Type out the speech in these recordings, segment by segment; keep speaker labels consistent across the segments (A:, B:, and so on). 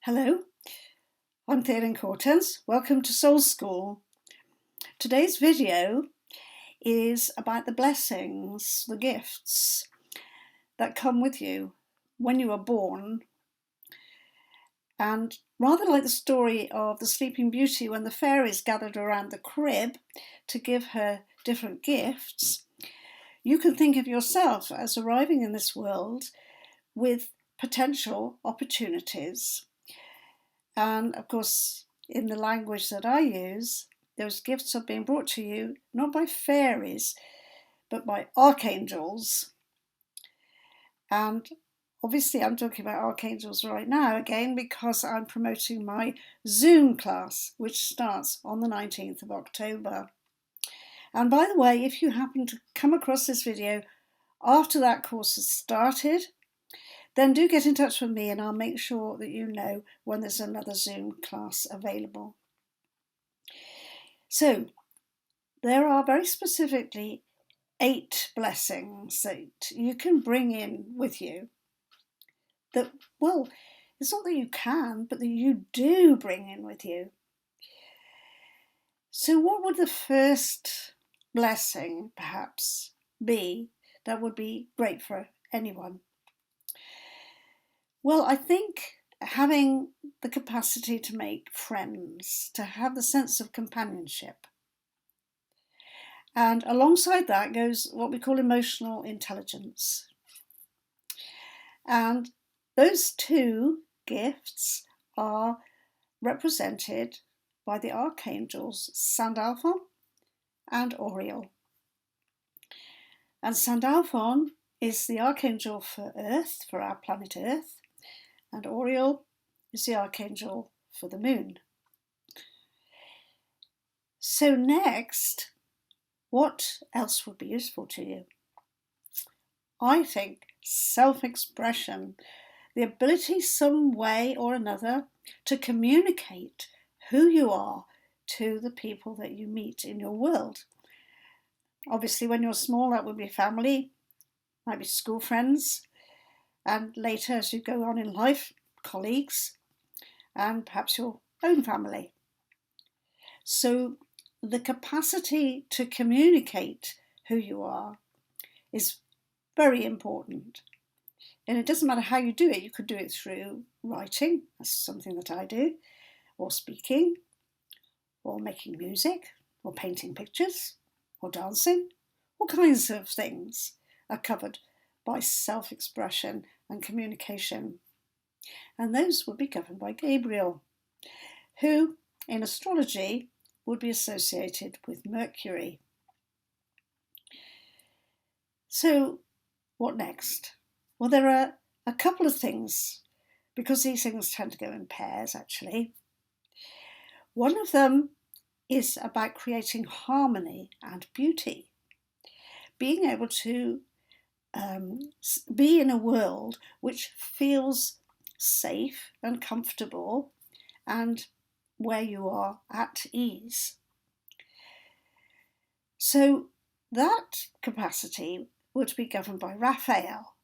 A: Hello, I'm Theolyn Cortens. Welcome to SoulSchool. Today's video is about the blessings, the gifts that come with you when you are born. And rather like the story of the Sleeping Beauty when the fairies gathered around the crib to give her different gifts, you can think of yourself as arriving in this world with potential opportunities. And of course, in the language that I use, those gifts are being brought to you not by fairies, but by archangels. And obviously I'm talking about archangels right now again because I'm promoting my Zoom class, which starts on the 19th of October. And by the way, if you happen to come across this video after that course has started, then do get in touch with me and I'll make sure that you know when there's another Zoom class available. So there are very specifically 8 blessings that you can bring in with you that, well, it's not that you can, but that you do bring in with you. So what would the first blessing perhaps be that would be great for anyone? Well, I think having the capacity to make friends, to have the sense of companionship. And alongside that goes what we call emotional intelligence. And those 2 gifts are represented by the archangels Sandalphon and Auriel. And Sandalphon is the archangel for Earth, for our planet Earth, and Auriel is the archangel for the moon. So next, what else would be useful to you? I think self-expression, the ability some way or another to communicate who you are to the people that you meet in your world. Obviously, when you're small, that would be family, might be school friends, and later as you go on in life, colleagues, and perhaps your own family. So the capacity to communicate who you are is very important. And it doesn't matter how you do it. You could do it through writing, that's something that I do, or speaking, or making music, or painting pictures, or dancing. All kinds of things are covered by self-expression and communication. And those would be governed by Gabriel, who in astrology would be associated with Mercury. So what next? Well, there are a couple of things, because these things tend to go in pairs actually. One of them is about creating harmony and beauty, being able to be in a world which feels safe and comfortable and where you are at ease. So that capacity would be governed by Raphael,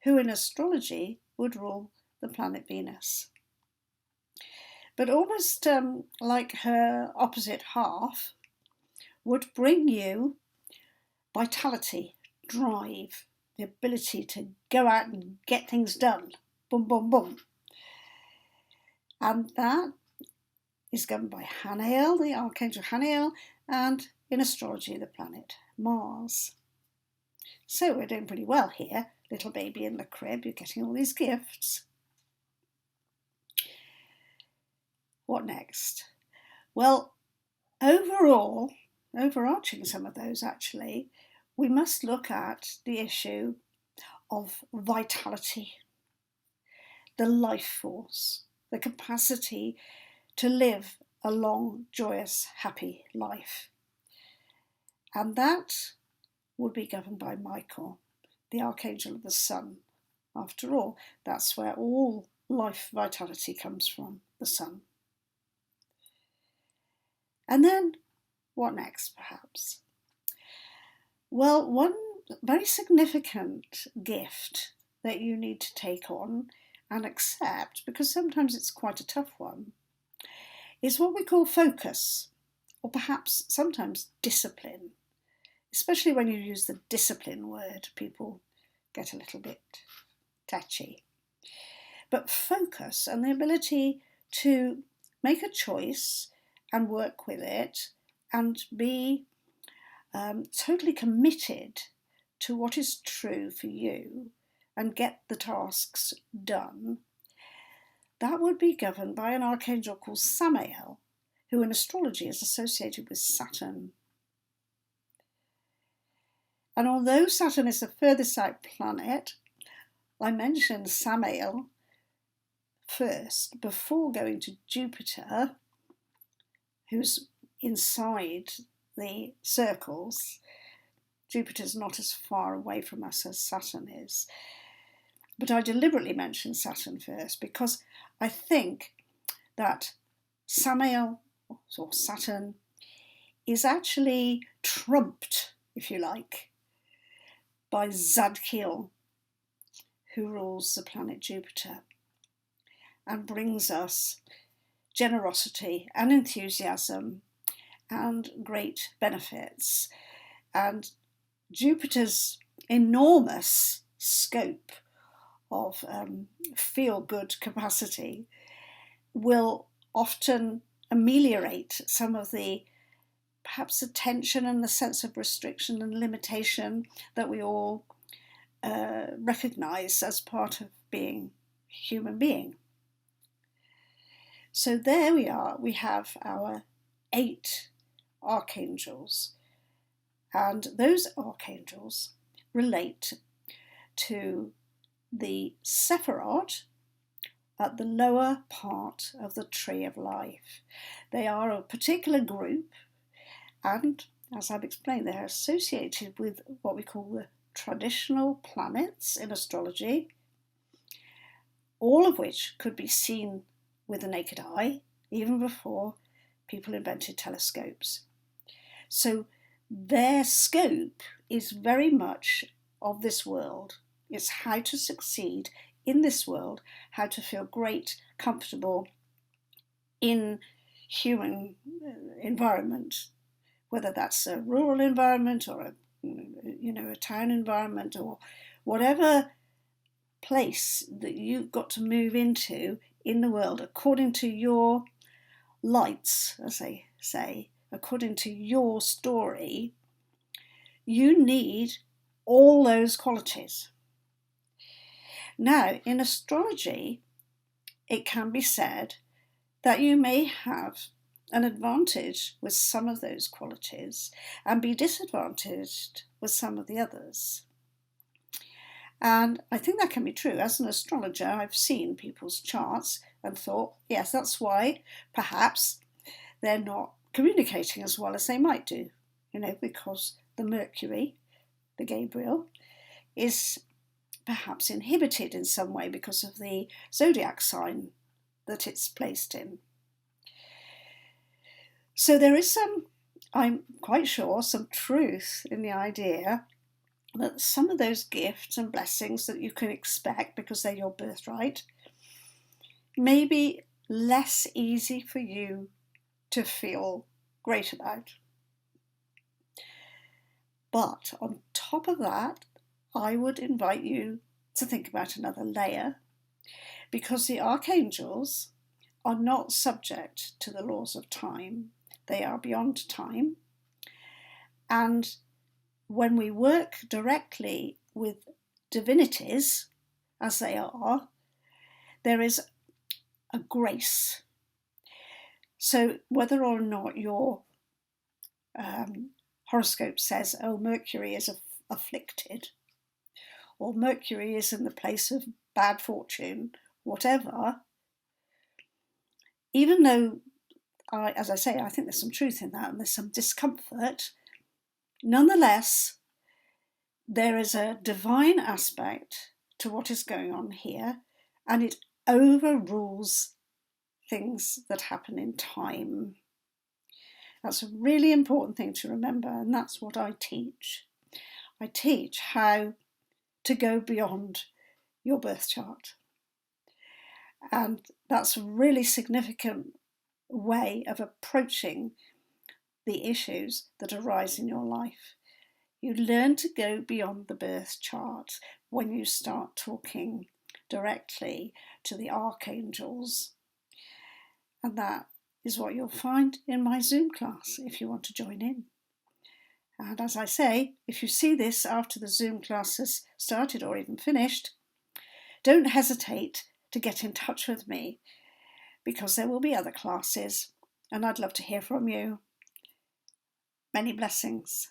A: who in astrology would rule the planet Venus. But almost like her opposite half, would bring you vitality, drive, the ability to go out and get things done. Boom, boom, boom. And that is governed by Hanael, the Archangel Hanael, and in astrology, the planet Mars. So we're doing pretty well here. Little baby in the crib, you're getting all these gifts. What next? Well, overall, overarching some of those actually, we must look at the issue of vitality, the life force, the capacity to live a long, joyous, happy life. And that would be governed by Michael, the Archangel of the Sun. After all, that's where all life vitality comes from, the sun. And then, what next, perhaps? Well, one very significant gift that you need to take on and accept, because sometimes it's quite a tough one, is what we call focus, or perhaps sometimes discipline. Especially when you use the discipline word, people get a little bit touchy. But focus and the ability to make a choice and work with it and be totally committed to what is true for you and get the tasks done, that would be governed by an archangel called Samael, who in astrology is associated with Saturn. And although Saturn is the furthest out planet, I mentioned Samael first before going to Jupiter, who's inside the circles. Jupiter's not as far away from us as Saturn is. But I deliberately mentioned Saturn first because I think that Samael, or Saturn, is actually trumped, if you like, by Zadkiel, who rules the planet Jupiter and brings us generosity and enthusiasm and great benefits. And Jupiter's enormous scope of feel-good capacity will often ameliorate some of the perhaps the tension and the sense of restriction and limitation that we all recognise as part of being a human being. So there we are, we have our 8 archangels, and those archangels relate to the Sephirot at the lower part of the tree of life. They are a particular group, and as I've explained, they're associated with what we call the traditional planets in astrology, all of which could be seen with the naked eye, even before people invented telescopes. So their scope is very much of this world. It's how to succeed in this world, how to feel great, comfortable in human environment, whether that's a rural environment or a town environment or whatever place that you've got to move into in the world according to your lights, as they say, according to your story. You need all those qualities. Now, in astrology, it can be said that you may have an advantage with some of those qualities and be disadvantaged with some of the others. And I think that can be true. As an astrologer, I've seen people's charts and thought, yes, that's why perhaps they're not communicating as well as they might do, because the Mercury, the Gabriel, is perhaps inhibited in some way because of the zodiac sign that it's placed in. So there is I'm quite sure, some truth in the idea that some of those gifts and blessings that you can expect because they're your birthright may be less easy for you to feel great about. But on top of that, I would invite you to think about another layer, because the archangels are not subject to the laws of time. They are beyond time. And when we work directly with divinities, as they are, there is a grace. So whether or not your horoscope says, oh, Mercury is afflicted, or Mercury is in the place of bad fortune, whatever, even though, as I say, I think there's some truth in that and there's some discomfort, nonetheless, there is a divine aspect to what is going on here, and it overrules things that happen in time. That's a really important thing to remember, and that's what I teach. I teach how to go beyond your birth chart. And that's a really significant way of approaching the issues that arise in your life. You learn to go beyond the birth chart when you start talking directly to the archangels. And that is what you'll find in my Zoom class if you want to join in. And as I say, if you see this after the Zoom class has started or even finished, don't hesitate to get in touch with me, because there will be other classes and I'd love to hear from you. Many blessings.